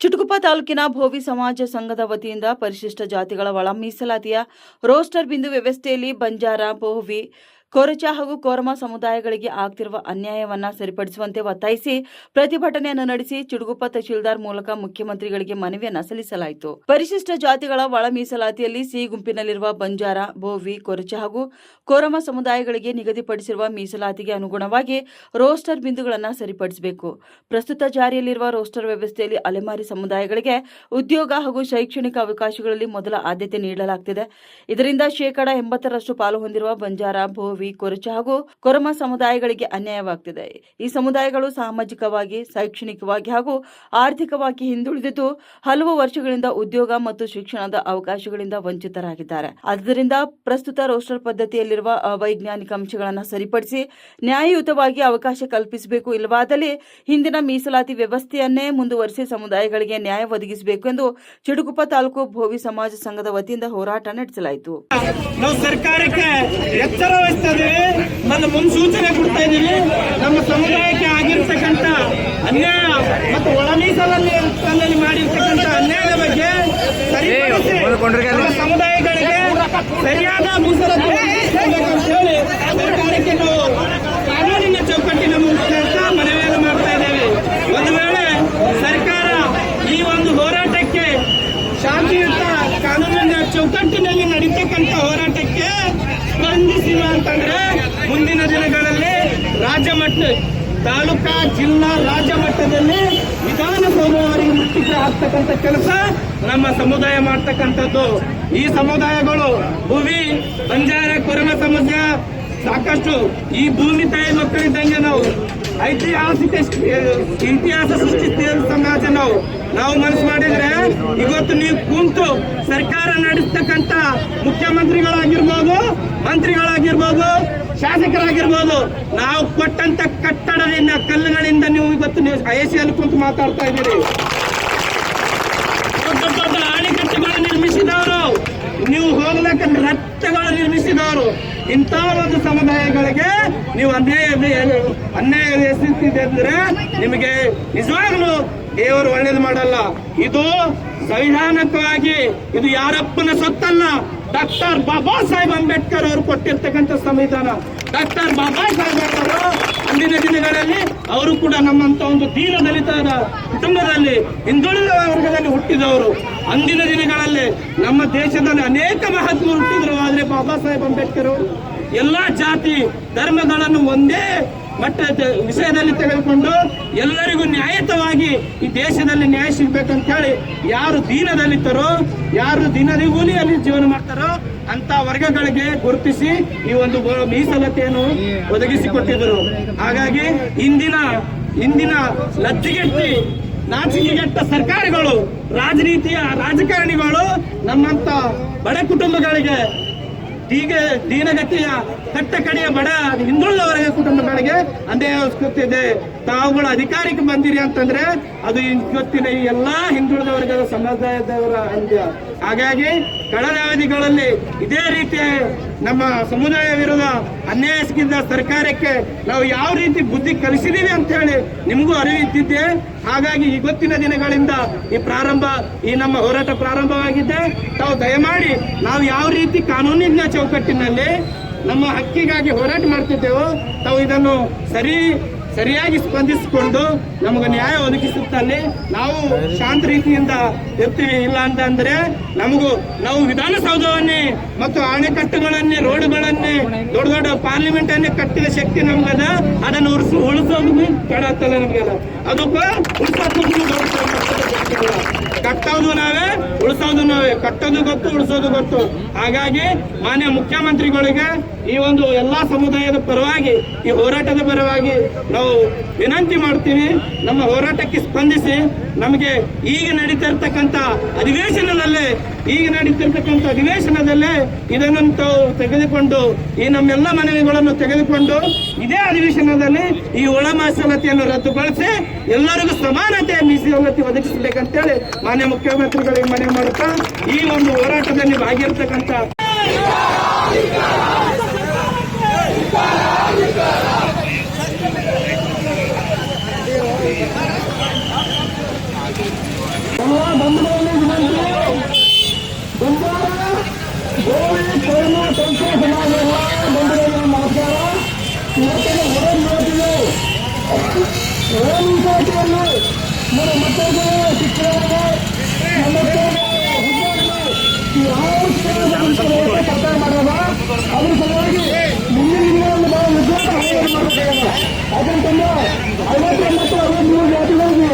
ಚಿಟಗುಪ್ಪ ತಾಲೂಕಿನ ಭೋವಿ ಸಮಾಜ ಸಂಘದ ವತಿಯಿಂದ ಪರಿಶಿಷ್ಟ ಜಾತಿಗಳ ಒಳ ಮೀಸಲಾತಿಯ ರೋಸ್ಟರ್ ಬಿಂದು ವ್ಯವಸ್ಥೆಯಲ್ಲಿ ಬಂಜಾರ, ಭೋವಿ, ಕೊರಚ ಹಾಗೂ ಕೋರಮ ಸಮುದಾಯಗಳಿಗೆ ಆಗ್ತಿರುವ ಅನ್ಯಾಯವನ್ನ ಸರಿಪಡಿಸುವಂತೆ ಒತ್ತಾಯಿಸಿ ಪ್ರತಿಭಟನೆಯನ್ನು ನಡೆಸಿ ಚಿಟಗುಪ್ಪ ತಹಶೀಲ್ದಾರ್ ಮೂಲಕ ಮುಖ್ಯಮಂತ್ರಿಗಳಿಗೆ ಮನವಿಯನ್ನ ಸಲ್ಲಿಸಲಾಯಿತು. ಪರಿಶಿಷ್ಟ ಜಾತಿಗಳ ಒಳ ಮೀಸಲಾತಿಯಲ್ಲಿ ಸಿ ಗುಂಪಿನಲ್ಲಿರುವ ಬಂಜಾರ, ಭೋವಿ, ಕೊರಚ ಹಾಗೂ ಕೋರಮ ಸಮುದಾಯಗಳಿಗೆ ನಿಗದಿಪಡಿಸಿರುವ ಮೀಸಲಾತಿಗೆ ಅನುಗುಣವಾಗಿ ರೋಸ್ಟರ್ ಬಿಂದುಗಳನ್ನು ಸರಿಪಡಿಸಬೇಕು. ಪ್ರಸ್ತುತ ಜಾರಿಯಲ್ಲಿರುವ ರೋಸ್ಟರ್ ವ್ಯವಸ್ಥೆಯಲ್ಲಿ ಅಲೆಮಾರಿ ಸಮುದಾಯಗಳಿಗೆ ಉದ್ಯೋಗ ಹಾಗೂ ಶೈಕ್ಷಣಿಕ ಅವಕಾಶಗಳಲ್ಲಿ ಮೊದಲ ಆದ್ಯತೆ ನೀಡಲಾಗುತ್ತಿದೆ. ಇದರಿಂದ 80% ಪಾಲು ಹೊಂದಿರುವ ಬಂಜಾರ, ಭೋವಿ, ಕೊರಚ ಹಾಗೂ ಕೊರಮ ಸಮುದಾಯಗಳಿಗೆ ಅನ್ಯಾಯವಾಗುತ್ತಿದೆ. ಈ ಸಮುದಾಯಗಳು ಸಾಮಾಜಿಕವಾಗಿ, ಶೈಕ್ಷಣಿಕವಾಗಿ ಹಾಗೂ ಆರ್ಥಿಕವಾಗಿ ಹಿಂದುಳಿದಿದ್ದು ಹಲವು ವರ್ಷಗಳಿಂದ ಉದ್ಯೋಗ ಮತ್ತು ಶಿಕ್ಷಣದ ಅವಕಾಶಗಳಿಂದ ವಂಚಿತರಾಗಿದ್ದಾರೆ. ಆದ್ದರಿಂದ ಪ್ರಸ್ತುತ ರೋಸ್ಟರ್ ಪದ್ಧತಿಯಲ್ಲಿರುವ ಅವೈಜ್ಞಾನಿಕ ಅಂಶಗಳನ್ನು ಸರಿಪಡಿಸಿ ನ್ಯಾಯಯುತವಾಗಿ ಅವಕಾಶ ಕಲ್ಪಿಸಬೇಕು. ಇಲ್ಲವಾದಲ್ಲಿ ಹಿಂದಿನ ಮೀಸಲಾತಿ ವ್ಯವಸ್ಥೆಯನ್ನೇ ಮುಂದುವರಿಸಿ ಸಮುದಾಯಗಳಿಗೆ ನ್ಯಾಯ ಒದಗಿಸಬೇಕು ಎಂದು ಚಿಟಗುಪ್ಪ ತಾಲೂಕು ಭೋವಿ ಸಮಾಜ ಸಂಘದ ವತಿಯಿಂದ ಹೋರಾಟ ನಡೆಸಲಾಯಿತು. ನಾವು ಸರ್ಕಾರಕ್ಕೆ ಎಚ್ಚರ ವಹಿಸ್ತಾ ಇದ್ದೀವಿ ಮತ್ತು ಮುನ್ಸೂಚನೆ ಕೊಡ್ತಾ ಇದ್ದೀವಿ. ನಮ್ಮ ಸಮುದಾಯಕ್ಕೆ ಆಗಿರ್ತಕ್ಕಂಥ ಅನ್ಯಾಯ ಮತ್ತು ಒಳ ಮೀಸಲಲ್ಲಿ ಮಾಡಿರ್ತಕ್ಕಂಥ ಅನ್ಯಾಯದ ಬಗ್ಗೆ ಸರಿಪಡಿಸಿ ನಮ್ಮ ಸಮುದಾಯಗಳಿಗೆ ಸರಿಯಾದ ಮೀಸಲಾತಿ ಅಂತ ಹೇಳಿ ಸರ್ಕಾರಕ್ಕೆ ನಾವು ಕಾನೂನಿನ ಚೌಕಟ್ಟಿನ ಮೂಲಕ ಮನವಿಯನ್ನು ಮಾಡ್ತಾ ಇದ್ದೇವೆ. ಒಂದು ವೇಳೆ ಸರ್ಕಾರ ಈ ಒಂದು ಹೋರಾಟಕ್ಕೆ ಶಾಂತಿಯುತ ಕಾನೂನಿನ ಚೌಕಟ್ಟಿನಲ್ಲಿ ನಡೀತಕ್ಕಂಥ ಹೋರಾಟಕ್ಕೆ ಸ್ಪಂದಿಸಿಲ್ಲ ಅಂತಂದ್ರೆ ಮುಂದಿನ ದಿನಗಳಲ್ಲಿ ರಾಜ್ಯ ಮಟ್ಟ, ತಾಲೂಕಾ, ಜಿಲ್ಲಾ, ರಾಜ್ಯ ಮಟ್ಟದಲ್ಲಿ ವಿಧಾನಸೌಧವರೆಗೆ ಮುತ್ತಿಗೆ ಹಾಕ್ತಕ್ಕಂಥ ಕೆಲಸ ನಮ್ಮ ಸಮುದಾಯ ಮಾಡ್ತಕ್ಕಂಥದ್ದು. ಈ ಸಮುದಾಯಗಳು ಭೂಮಿ, ಬಂಜಾರ, ಕೊರಮ ಸಮುದಾಯ ಸಾಕಷ್ಟು ಈ ಭೂಮಿ ತಾಯಿ ಮಕ್ಕಳಿದ್ದಂಗೆ ನಾವು ಇತಿಹಾಸ ಸೃಷ್ಟಿಸಿದ ಸಮಾಜ ನಾವು ಮನಸ್ಸು ಮಾಡಿದ್ರೆ ಇವತ್ತು ನೀವು ಕುಂತು ಸರ್ಕಾರ ನಡೆಸ್ತಕ್ಕಂಥ ಮುಖ್ಯಮಂತ್ರಿಗಳಾಗಿರ್ಬೋದು, ಮಂತ್ರಿಗಳಾಗಿರ್ಬೋದು, ಶಾಸಕರಾಗಿರ್ಬೋದು, ನಾವು ಕೊಟ್ಟಂತ ಕಟ್ಟಡದಿಂದ ಕಲ್ಲುಗಳಿಂದ ನೀವು ಇವತ್ತು ಐಸಿಯಲ್ಲಿ ಕುಂತು ಮಾತಾಡ್ತಾ ಇದ್ದೀರಿ. ದೊಡ್ಡ ಅಣೆಕಟ್ಟೆಗಳು ನಿರ್ಮಿಸಿದವರು, ನೀವು ಹೋಗ್ಬೇಕಂತ ರಸ್ತೆಗಳು ನಿರ್ಮಿಸಿದವರು. ಇಂಥ ಒಂದು ಸಮುದಾಯಗಳಿಗೆ ನೀವು ಅನ್ಯಾಯ ಎಸಗುತ್ತಿದೆ ಅಂದ್ರೆ ನಿಮಗೆ ನಿಜವಾಗ್ಲೂ ದೇವರು ಒಳ್ಳೇದು ಮಾಡಲ್ಲ. ಇದು ಸಂವಿಧಾನಿಕವಾಗಿ ಇದು ಯಾರಪ್ಪನ ಸೊತ್ತಲ್ಲ. ಡಾಕ್ಟರ್ ಬಾಬಾ ಸಾಹೇಬ್ ಅಂಬೇಡ್ಕರ್ ಅವರು ಕೊಟ್ಟಿರ್ತಕ್ಕಂಥ ಸಂವಿಧಾನ. ಡಾಕ್ಟರ್ ಬಾಬಾ ಸಾಹೇಬ್ ಅವರು ಅಂದಿನ ದಿನಗಳಲ್ಲಿ ಅವರು ಕೂಡ ನಮ್ಮಂತ ಒಂದು ದೀನ ದಲಿತರ ಕುಟುಂಬದಲ್ಲಿ, ಹಿಂದುಳಿದ ವರ್ಗದಲ್ಲಿ ಹುಟ್ಟಿದವರು. ಅಂದಿನ ದಿನಗಳಲ್ಲಿ ನಮ್ಮ ದೇಶದಲ್ಲಿ ಅನೇಕ ಮಹಾತ್ಮರು ಹುಟ್ಟಿದ್ರು. ಆದ್ರೆ ಬಾಬಾ ಸಾಹೇಬ್ ಅಂಬೇಡ್ಕರ್ ಎಲ್ಲಾ ಜಾತಿ ಧರ್ಮಗಳನ್ನು ಒಂದೇ ಮಟ್ಟದ ವಿಷಯದಲ್ಲಿ ತೆಗೆದುಕೊಂಡು ಎಲ್ಲರಿಗೂ ನ್ಯಾಯಯುತವಾಗಿ ಈ ದೇಶದಲ್ಲಿ ನ್ಯಾಯ ಸಿಗ್ಬೇಕಂತ ಹೇಳಿ ಯಾರು ದೀನದಲ್ಲಿದ್ದಾರೋ, ಯಾರು ದಿನಗೂಲಿಯಲ್ಲಿ ಜೀವನ ಮಾಡ್ತಾರೋ ಅಂತ ವರ್ಗಗಳಿಗೆ ಗುರುತಿಸಿ ಈ ಒಂದು ಮೀಸಲಾತಿಯನ್ನು ಒದಗಿಸಿಕೊಟ್ಟಿದ್ದರು. ಹಾಗಾಗಿ ಇಂದಿನ ಲಜ್ಜಿಗೆಟ್ಟಿ ನಾಚಿಕೆಗೆಟ್ಟ ಸರ್ಕಾರಗಳು, ರಾಜಕಾರಣಿಗಳು ನಮ್ಮಂತ ಬಡ ಕುಟುಂಬಗಳಿಗೆ, ದೀನಗತಿಯ ಕಟ್ಟಕಡೆಯ ಬಡ ಹಿಂದುಳಿದ ವರ್ಗ ಕುಟುಂಬಗಳಿಗೆ ಅನ್ಯಾಯವಾಗುತ್ತಿದೆ. ತಾವುಗಳು ಅಧಿಕಾರಕ್ಕೆ ಬಂದಿರಿ ಅಂತಂದ್ರೆ ಅದು ಇವತ್ತಿನ ಈ ಎಲ್ಲಾ ಹಿಂದುಳಿದ ವರ್ಗದ ಸಮುದಾಯದವರ ಅಂತ್ಯ. ಹಾಗಾಗಿ ಕಳೆದ ಅವಧಿಗಳಲ್ಲಿ ಇದೇ ರೀತಿಯ ನಮ್ಮ ಸಮುದಾಯ ವಿರುದ್ಧ ಅನ್ಯಾಯ ಸಿಕ್ಕಿದ ಸರ್ಕಾರಕ್ಕೆ ನಾವು ಯಾವ ರೀತಿ ಬುದ್ಧಿ ಕಲಿಸಿದೀವಿ ಅಂತ ಹೇಳಿ ನಿಮಗೂ ಅರಿವಿದ್ದಿದ್ದೆ. ಹಾಗಾಗಿ ಇವತ್ತಿನ ದಿನಗಳಿಂದ ಈ ನಮ್ಮ ಹೋರಾಟ ಪ್ರಾರಂಭವಾಗಿದ್ದೆ. ತಾವು ದಯಮಾಡಿ ನಾವು ಯಾವ ರೀತಿ ಕಾನೂನಿನ ಚೌಕಟ್ಟಿನಲ್ಲಿ ನಮ್ಮ ಹಕ್ಕಿಗಾಗಿ ಹೋರಾಟ ಮಾಡ್ತಿದ್ದೇವೋ ತಾವು ಇದನ್ನು ಸರಿಯಾಗಿ ಸ್ಪಂದಿಸಿಕೊಂಡು ನಮಗೆ ನ್ಯಾಯ ಒದಗಿಸುತ್ತಲ್ಲಿ ನಾವು ಶಾಂತ ರೀತಿಯಿಂದ ಇರ್ತೀವಿ. ಇಲ್ಲ ಅಂತಂದ್ರೆ ನಾವು ವಿಧಾನಸೌಧವನ್ನೇ ಮತ್ತು ಅಣೆಕಟ್ಟುಗಳನ್ನೇ, ರೋಡ್ಗಳನ್ನೇ, ದೊಡ್ಡ ಪಾರ್ಲಿಮೆಂಟ್ ಅನ್ನೇ ಕಟ್ಟಿದ ಶಕ್ತಿ ನಮ್ಗದ. ಅದನ್ನು ಉಳಿಸೋದು ಕೆಡತ್ತಲ್ಲ ನಮ್ಗೆಲ್ಲ. ಅದಕ್ಕೆ ಕಟ್ಟೋದು ನಾವೇ, ಉಳಿಸೋದು ನಾವೇ. ಕಟ್ಟೋದು ಗೊತ್ತು, ಉಳಿಸೋದು ಗೊತ್ತು. ಹಾಗಾಗಿ ಮಾನ್ಯ ಮುಖ್ಯಮಂತ್ರಿಗಳಿಗೆ ಈ ಒಂದು ಎಲ್ಲಾ ಸಮುದಾಯದ ಪರವಾಗಿ, ಈ ಹೋರಾಟದ ಪರವಾಗಿ ನಾವು ವಿನಂತಿ ಮಾಡ್ತೀವಿ. ನಮ್ಮ ಹೋರಾಟಕ್ಕೆ ಸ್ಪಂದಿಸಿ ನಮಗೆ ಈಗ ನಡೀತಿರ್ತಕ್ಕಂಥ ಅಧಿವೇಶನದಲ್ಲೇ ಇದನ್ನು ತಾವು ತೆಗೆದುಕೊಂಡು ಈ ನಮ್ಮೆಲ್ಲ ಮನವಿಗಳನ್ನು ತೆಗೆದುಕೊಂಡು ಇದೇ ಅಧಿವೇಶನದಲ್ಲಿ ಈ ಒಳ ಮೀಸಲಾತಿಯನ್ನು ರದ್ದುಗೊಳಿಸಿ ಎಲ್ಲರಿಗೂ ಸಮಾನತೆಯ ಮೀಸಲಾತಿ ಒದಗಿಸಬೇಕಂತೇಳಿ ಮಾನ್ಯ ಮುಖ್ಯಮಂತ್ರಿಗಳಿಗೆ ಮನವಿ ಮಾಡುತ್ತಾ ಈ ಒಂದು ಹೋರಾಟದಲ್ಲಿ ಭಾಗಿರ್ತಕ್ಕಂಥ ಮೀಸಲಾತಿಯನ್ನು ಮಕ್ಕಳಿಗೆ ಶಿಕ್ಷಣಕ್ಕೆ ಸರ್ಕಾರ ಮಾಡೋದ ಅದ್ರ ಸಲುವಾಗಿ ಮುಂದಿನ ದಿನಗಳಲ್ಲಿ ನಾವು ಉದ್ಯೋಗ ಮಾಡಬೇಕಾಗ ಅದರಿಂದ 59 63 ಜಾತಿಗಳಿಗೆ